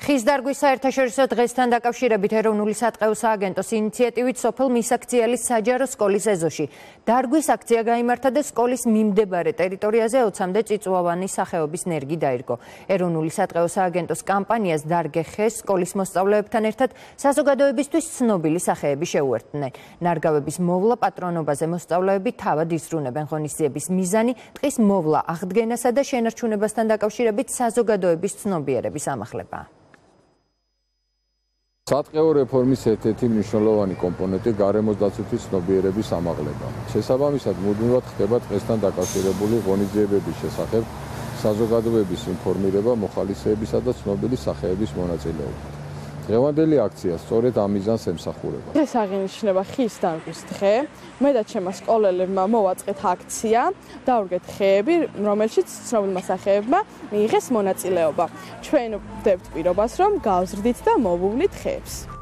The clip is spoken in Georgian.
ხის დარგვის საერთაშორისო დღესთან დაკავშირებით ეროვნული სატყეო სააგენტოს ინიციატივით სოფელ მისაქციელის საჯარო სკოლის ეზოში დარგვის აქცია გაიმართა და სკოლის მიმდებარე ტერიტორიაზე 20-მდე წიწვოვანი სახეობის ნერგი დაირგო. ეროვნული სატყეო სააგენტოს კამპანიას დარგე ხეს სკოლის მოსწავლეებთან ერთად საზოგადოებისთვის ცნობილი სახეები შეუერთდნენ. ნარგავების მოვლა პატრონობაზე მოსწავლეები თავად ისრუნებენ. ღონისძიების მიზანი ტყის მოვლა აღდგენასა და შენარჩუნებასთან დაკავშირებით საზოგადოების ცნობიერების ამახლებაა. სატყეო რეფორმის ერთ-ერთი მნიშვნელოვანი კომპონენტი გარემოს დაცვითი ცნობიერების ამაღლება. შესაბამისად, მუდმივად ხდება ტყესთან დაკავშირებული ღონისძიებების შესახებ საზოგადოების ინფორმირება, მოხალისეებისა და ცნობილი სახეების მონაწილეობით. დღევანდელი აქცია სწორედ ამ მიზანს ემსახურება. ეს აღინიშნება ხის დარგვის დღე. მე და ჩემმა სკოლელებმა მოვაწყეთ აქცია, დაურგეთ ხეები, რომელშიც ცნობილმა სახეებმა მიიღეს მონაწილეობა. ჩვენ ვდებთ პირობას, რომ გავზრდით და მოვუვლით ხეებს.